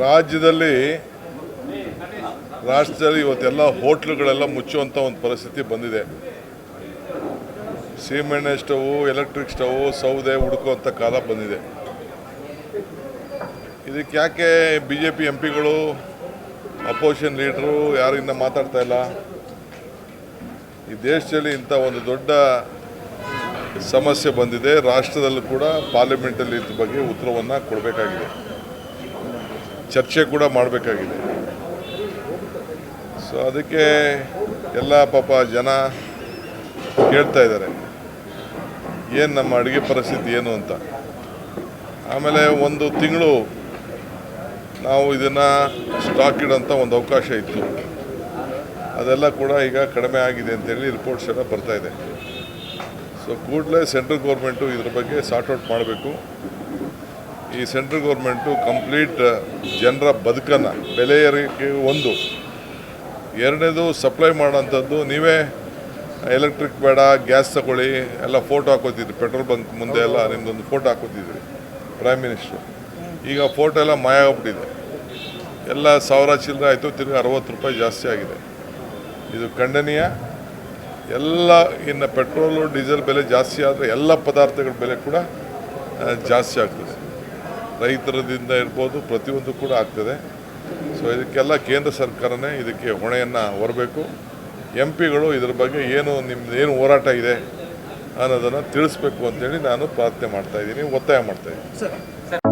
ರಾಜ್ಯದಲ್ಲಿ ಇವತ್ತೆಲ್ಲ ಹೋಟ್ಲುಗಳೆಲ್ಲ ಮುಚ್ಚುವಂಥ ಒಂದು ಪರಿಸ್ಥಿತಿ ಬಂದಿದೆ. ಸೀಮೆಣ್ಣೆ ಸ್ಟವ್, ಎಲೆಕ್ಟ್ರಿಕ್ ಸ್ಟವ್, ಸೌದೆ ಹುಡುಕುವಂಥ ಕಾಲ ಬಂದಿದೆ. ಇದಕ್ಕೆ ಯಾಕೆ BJP MP ಗಳು, ಅಪೋಸಿಷನ್ ಲೀಡರು ಯಾರು ಇನ್ನೂ ಮಾತಾಡ್ತಾ ಇಲ್ಲ? ಈ ದೇಶದಲ್ಲಿ ಇಂಥ ಒಂದು ದೊಡ್ಡ ಸಮಸ್ಯೆ ಬಂದಿದೆ. ರಾಷ್ಟ್ರದಲ್ಲೂ ಕೂಡ ಪಾರ್ಲಿಮೆಂಟಲ್ಲಿ ಇದ್ರ ಬಗ್ಗೆ ಉತ್ತರವನ್ನು ಕೊಡಬೇಕಾಗಿದೆ, ಚರ್ಚೆ ಕೂಡ ಮಾಡಬೇಕಾಗಿದೆ. ಸೊ ಅದಕ್ಕೆ ಎಲ್ಲ ಪಾಪ ಜನ ಕೇಳ್ತಾ ಇದ್ದಾರೆ ಏನು ನಮ್ಮ ಅಡುಗೆ ಪರಿಸ್ಥಿತಿ ಏನು ಅಂತ. ಆಮೇಲೆ ಒಂದು ತಿಂಗಳು ನಾವು ಇದನ್ನು ಸ್ಟಾಕ್ ಇಡೋಂಥ ಒಂದು ಅವಕಾಶ ಇತ್ತು, ಅದೆಲ್ಲ ಕೂಡ ಈಗ ಕಡಿಮೆ ಆಗಿದೆ ಅಂತೇಳಿ ರಿಪೋರ್ಟ್ಸ್ ಎಲ್ಲ ಬರ್ತಾಯಿದೆ. ಸೊ ಕೂಡಲೇ ಸೆಂಟ್ರಲ್ ಗೌರ್ಮೆಂಟು ಇದ್ರ ಬಗ್ಗೆ ಸಾರ್ಟ್ಔಟ್ ಮಾಡಬೇಕು. ಈ ಸೆಂಟ್ರಲ್ ಗೌರ್ಮೆಂಟು ಕಂಪ್ಲೀಟ್ ಜನರ ಬದುಕನ್ನು, ಬೆಲೆ ಏರಿಕೆ ಒಂದು, ಎರಡನೇದು ಸಪ್ಲೈ ಮಾಡೋಂಥದ್ದು. ನೀವೇ ಎಲೆಕ್ಟ್ರಿಕ್ ಬೇಡ, ಗ್ಯಾಸ್ ತಗೊಳ್ಳಿ ಎಲ್ಲ ಫೋಟೋ ಹಾಕೋತಿದ್ರಿ, ಪೆಟ್ರೋಲ್ ಬಂಕ್ ಮುಂದೆ ಎಲ್ಲ ನಿಮ್ಮದೊಂದು ಫೋಟೋ ಹಾಕೋತಿದ್ರಿ ಪ್ರೈಮ್ ಮಿನಿಸ್ಟ್ರು. ಈಗ ಫೋಟೋ ಎಲ್ಲ ಮಾಯ ಆಗ್ಬಿಟ್ಟಿದೆ, ಎಲ್ಲ 1000 ಚಿಲ್ಲರೆ ಆಯಿತು, ತಿರುಗಿ 60 ರೂಪಾಯಿ ಜಾಸ್ತಿ ಆಗಿದೆ. ಇದು ಖಂಡನೀಯ. ಎಲ್ಲ ಇನ್ನು ಪೆಟ್ರೋಲು ಡೀಸೆಲ್ ಬೆಲೆ ಜಾಸ್ತಿ ಆದರೆ ಎಲ್ಲ ಪದಾರ್ಥಗಳ ಬೆಲೆ ಕೂಡ ಜಾಸ್ತಿ ಆಗ್ತದೆ. ರೈತರದಿಂದ ಇರ್ಬೋದು, ಪ್ರತಿಯೊಂದು ಕೂಡ ಆಗ್ತದೆ. ಸೊ ಇದಕ್ಕೆಲ್ಲ ಕೇಂದ್ರ ಸರ್ಕಾರನೇ ಇದಕ್ಕೆ ಹೊಣೆಯನ್ನು ಹೊರಬೇಕು. MP ಗಳು ಇದ್ರ ಬಗ್ಗೆ ನಿಮ್ಮದೇನು ಹೋರಾಟ ಇದೆ ಅನ್ನೋದನ್ನು ತಿಳಿಸ್ಬೇಕು ಅಂತೇಳಿ ನಾನು ಪ್ರಾರ್ಥನೆ ಮಾಡ್ತಾಯಿದ್ದೀನಿ, ಒತ್ತಾಯ ಮಾಡ್ತಾಯಿದ್ದೀನಿ.